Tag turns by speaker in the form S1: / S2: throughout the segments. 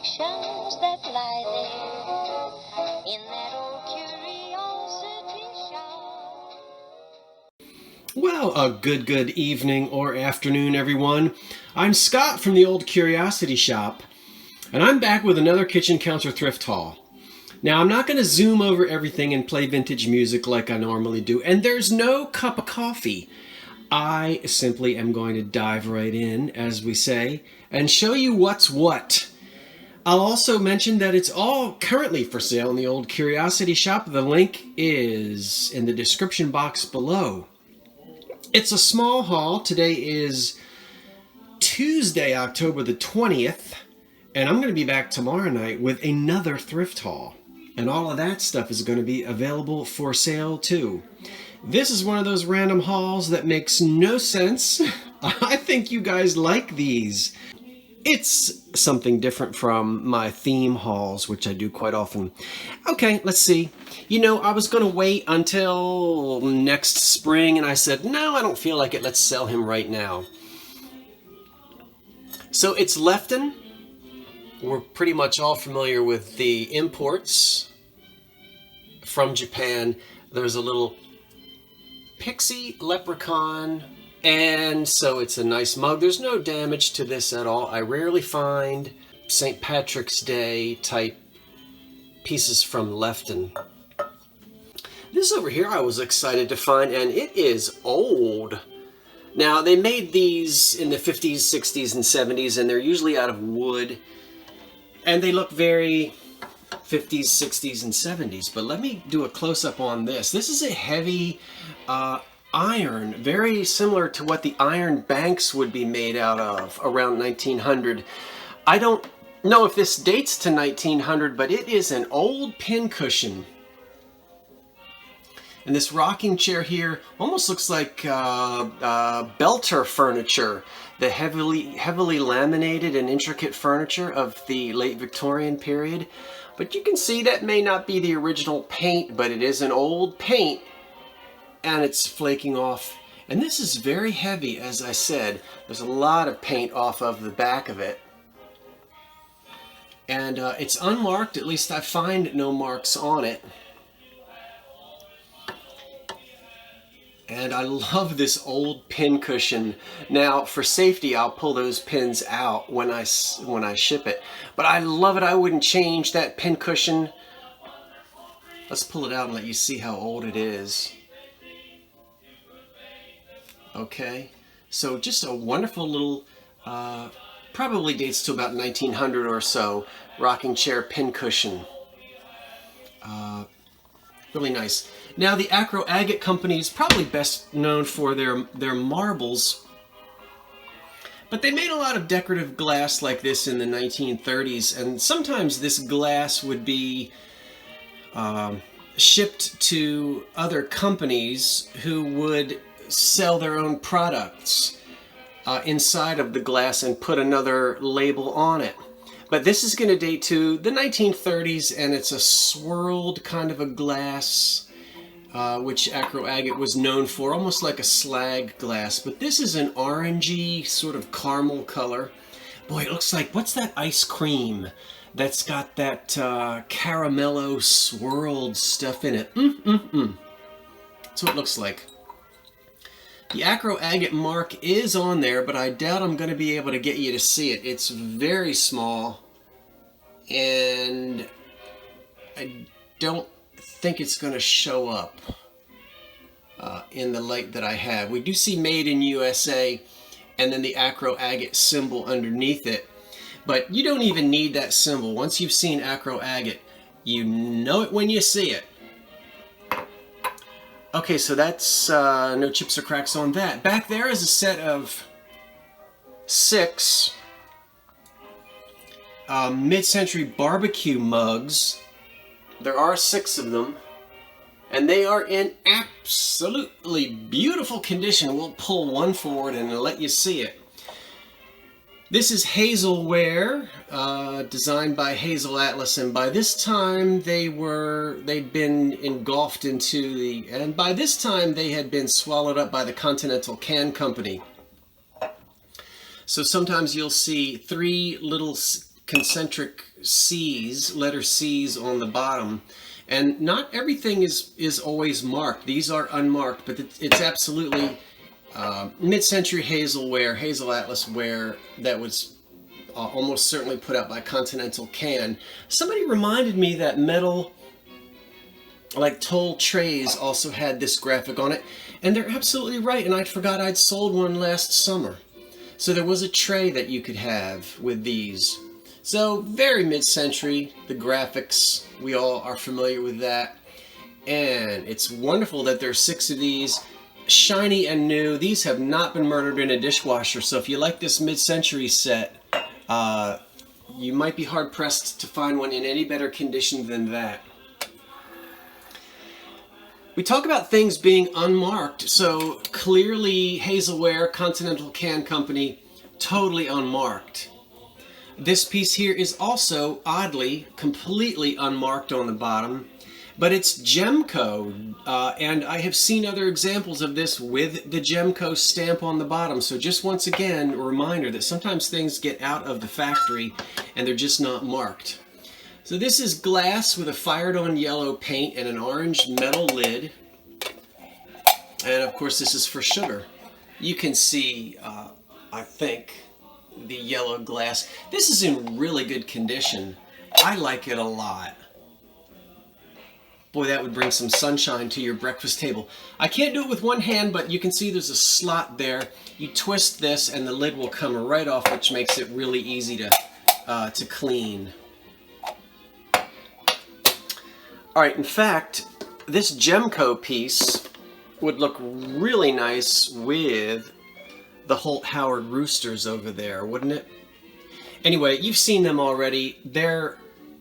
S1: collections that lie there in that old curiosity shop.
S2: Well, a good evening or afternoon, everyone. I'm Scott from the Old Curiosity Shop, and I'm back with another kitchen counter thrift haul. Now, I'm not going to zoom over everything and play vintage music like I normally do, and there's no cup of coffee. I simply am going to dive right in, as we say, and show you what's what. I'll also mention that it's all currently for sale in the Old Curiosity Shop. The link is in the description box below. It's a small haul. Today is Tuesday, October the 20th, and I'm going to be back tomorrow night with another thrift haul. And all of that stuff is going to be available for sale too. This is one of those random hauls that makes no sense. I think you guys like these. It's something different from my theme hauls, which I do quite often. Okay, let's see. You know, I was going to wait until next spring, and I said, no, I don't feel like it. Let's sell him right now. So it's Lefton. We're pretty much all familiar with the imports from Japan. There's a little pixie leprechaun, and so it's a nice mug. There's no damage to this at all. I rarely find St. Patrick's Day type pieces from Lefton. This over here I was excited to find, and it is old. Now, they made these in the 50s, 60s, and 70s, and they're usually out of wood. And they look very 50s, 60s, and 70s. But let me do a close-up on this. This is a heavy iron, very similar to what the iron banks would be made out of around 1900. I don't know if this dates to 1900, but it is an old pincushion. And this rocking chair here almost looks like Belter furniture. The heavily laminated and intricate furniture of the late Victorian period. But you can see that may not be the original paint, but it is an old paint, and it's flaking off. And this is very heavy, as I said. There's a lot of paint off of the back of it. And it's unmarked, at least I find no marks on it. And I love this old pin cushion. Now, for safety, I'll pull those pins out when I ship it. But I love it. I wouldn't change that pin cushion. Let's pull it out and let you see how old it is. Okay, so just a wonderful little, probably dates to about 1900 or so, rocking chair pin cushion. Really nice. Now, the Acro Agate company is probably best known for their marbles, but they made a lot of decorative glass like this in the 1930s, and sometimes this glass would be shipped to other companies who would sell their own products inside of the glass and put another label on it. But this is going to date to the 1930s, and it's a swirled kind of a glass, which Acro Agate was known for, almost like a slag glass. But this is an orangey, sort of caramel color. Boy, it looks like, what's that ice cream that's got that caramello swirled stuff in it? That's what it looks like. The Acro Agate mark is on there, but I doubt I'm going to be able to get you to see it. It's very small, and I don't think it's going to show up in the light that I have. We do see Made in USA, and then the Acro Agate symbol underneath it, but you don't even need that symbol. Once you've seen Acro Agate, you know it when you see it. Okay, so that's no chips or cracks on that. Back there is a set of 6 mid-century barbecue mugs. There are 6 of them, and they are in absolutely beautiful condition. We'll pull one forward and let you see it. This is Hazelware, designed by Hazel Atlas, and by this time they'd been engulfed into and by this time they had been swallowed up by the Continental Can Company. So sometimes you'll see 3 little concentric C's, letter C's on the bottom. And not everything is always marked. These are unmarked, but it's absolutely mid-century Hazelware, Hazel Atlas ware that was almost certainly put out by Continental Can. Somebody reminded me that metal, like toll trays, also had this graphic on it, and they're absolutely right, and I forgot I'd sold one last summer. So there was a tray that you could have with these. So very mid-century, the graphics, we all are familiar with that. And it's wonderful that there are 6 of these, shiny and new. These have not been murdered in a dishwasher, so if you like this mid-century set, you might be hard-pressed to find one in any better condition than that. We talk about things being unmarked, so clearly Hazelware, Continental Can Company, totally unmarked. This piece here is also, oddly, completely unmarked on the bottom, but it's Gemco, and I have seen other examples of this with the Gemco stamp on the bottom. So just once again, a reminder that sometimes things get out of the factory and they're just not marked. So this is glass with a fired-on yellow paint and an orange metal lid. And of course this is for sugar. You can see, I think, the yellow glass. This is in really good condition. I like it a lot. Boy, that would bring some sunshine to your breakfast table. I can't do it with one hand, but you can see there's a slot there. You twist this and the lid will come right off, which makes it really easy to clean. Alright, in fact, this Gemco piece would look really nice with the Holt Howard roosters over there, wouldn't it? Anyway, you've seen them already. They're,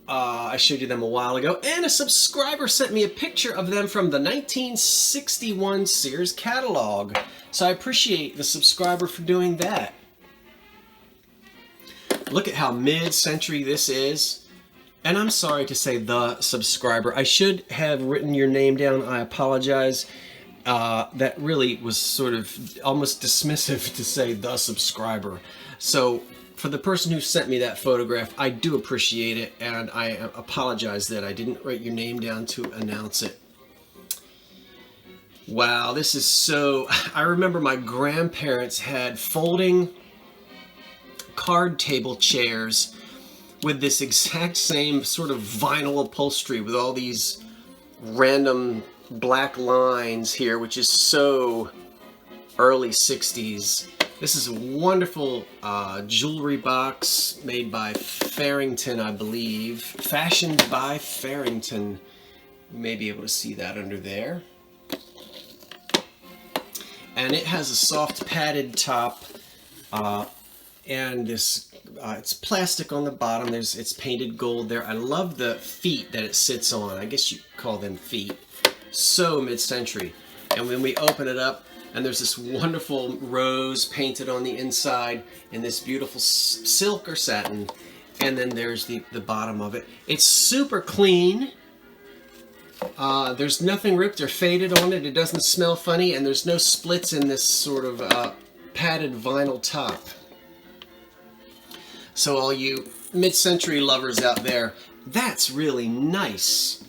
S2: I showed you them a while ago, and a subscriber sent me a picture of them from the 1961 Sears catalog. So I appreciate the subscriber for doing that. Look at how mid-century this is. And I'm sorry to say the subscriber. I should have written your name down. I apologize. That really was sort of almost dismissive to say the subscriber. So for the person who sent me that photograph, I do appreciate it, and I apologize that I didn't write your name down to announce it. Wow, this is so... I remember my grandparents had folding card table chairs with this exact same sort of vinyl upholstery with all these random black lines here, which is so early 60s. This is a wonderful jewelry box made by Farrington, I believe. Fashioned by Farrington. You may be able to see that under there. And it has a soft padded top, and this it's plastic on the bottom. It's painted gold there. I love the feet that it sits on. I guess you call them feet. So mid-century. And when we open it up, and there's this wonderful rose painted on the inside in this beautiful silk or satin, and then there's the bottom of it. It's super clean. There's nothing ripped or faded on it. It doesn't smell funny, and there's no splits in this sort of padded vinyl top. So all you mid-century lovers out there, that's really nice.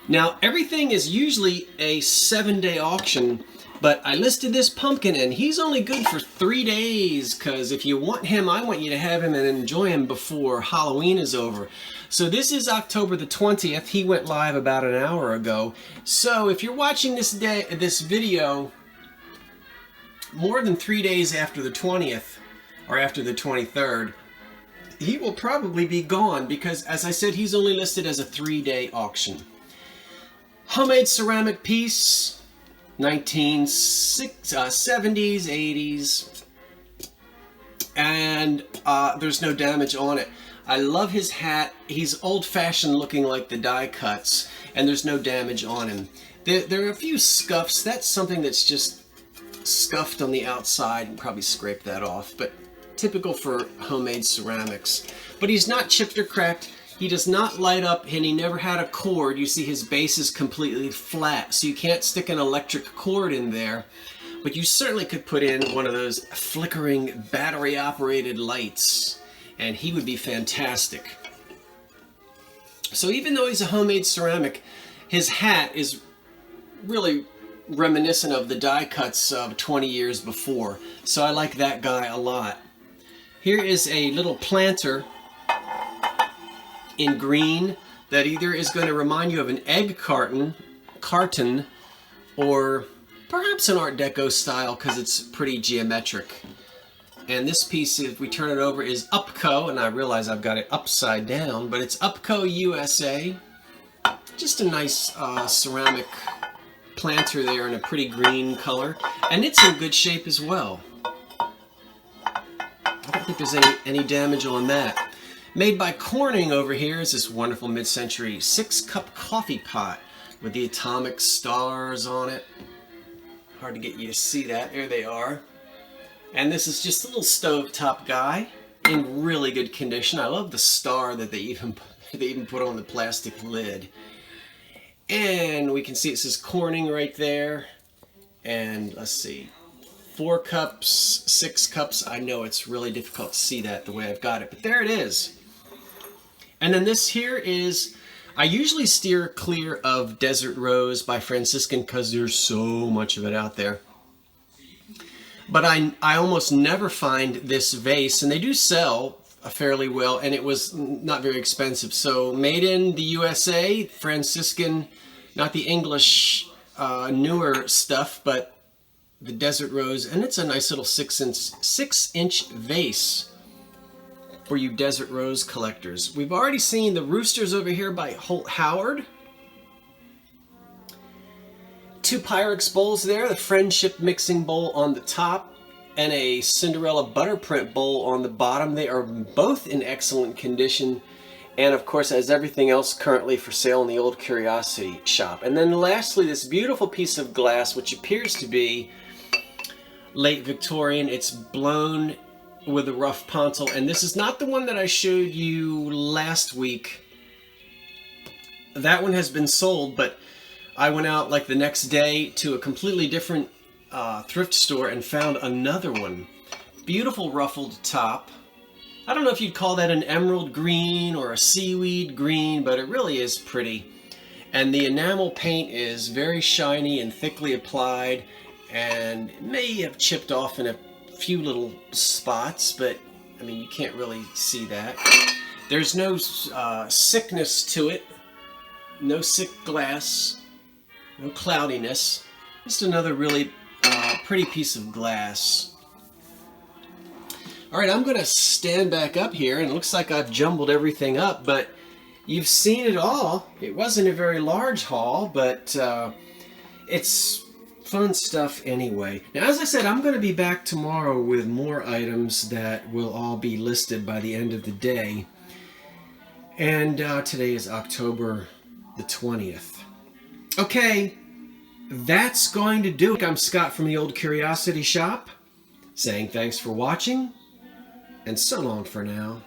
S2: Now, everything is usually a 7-day auction, but I listed this pumpkin, and he's only good for 3 days, because if you want him, I want you to have him and enjoy him before Halloween is over. So this is October the 20th. He went live about an hour ago. So if you're watching this video more than 3 days after the 20th, or after the 23rd, he will probably be gone, because, as I said, he's only listed as a 3-day auction. Homemade ceramic piece, 1970s, 80s, and there's no damage on it. I love his hat. He's old-fashioned looking like the die cuts, and there's no damage on him. There are a few scuffs. That's something that's just scuffed on the outside, and probably scrape that off, but typical for homemade ceramics. But he's not chipped or cracked. He does not light up, and he never had a cord. You see his base is completely flat, so you can't stick an electric cord in there. But you certainly could put in one of those flickering battery-operated lights, and he would be fantastic. So even though he's a homemade ceramic, his hat is really reminiscent of the die cuts of 20 years before. So I like that guy a lot. Here is a little planter in green that either is going to remind you of an egg carton, or perhaps an Art Deco style because it's pretty geometric. And this piece, if we turn it over, is Upco, and I realize I've got it upside down, but it's Upco USA. Just a nice ceramic planter there in a pretty green color, and it's in good shape as well. I don't think there's any damage on that. Made by Corning over here is this wonderful mid-century 6-cup coffee pot with the atomic stars on it. Hard to get you to see that. There they are. And this is just a little stovetop guy in really good condition. I love the star that they even put on the plastic lid. And we can see it says Corning right there. And let's see, 4 cups, 6 cups. I know it's really difficult to see that the way I've got it, but there it is. And then this here is, I usually steer clear of Desert Rose by Franciscan because there's so much of it out there. But I almost never find this vase, and they do sell fairly well, and it was not very expensive. So made in the USA, Franciscan, not the English newer stuff, but the Desert Rose, and it's a nice little 6-inch vase for you Desert Rose collectors. We've already seen the roosters over here by Holt Howard. 2 Pyrex bowls there, the Friendship mixing bowl on the top and a Cinderella butterprint bowl on the bottom. They are both in excellent condition, and of course, as everything else currently for sale in the Old Curiosity Shop. And then lastly, this beautiful piece of glass, which appears to be late Victorian. It's blown with a rough pontil, and this is not the one that I showed you last week. That one has been sold, but I went out like the next day to a completely different thrift store and found another one. Beautiful ruffled top. I don't know if you'd call that an emerald green or a seaweed green, but it really is pretty. And the enamel paint is very shiny and thickly applied, and it may have chipped off in a few little spots, but I mean, you can't really see that. There's no sickness to it, no sick glass, no cloudiness. Just another really pretty piece of glass. Alright, I'm going to stand back up here, and it looks like I've jumbled everything up, but you've seen it all. It wasn't a very large haul, but it's fun stuff anyway. Now, as I said, I'm going to be back tomorrow with more items that will all be listed by the end of the day. And today is October the 20th. Okay, that's going to do it. I'm Scott from the Old Curiosity Shop, saying thanks for watching, and so long for now.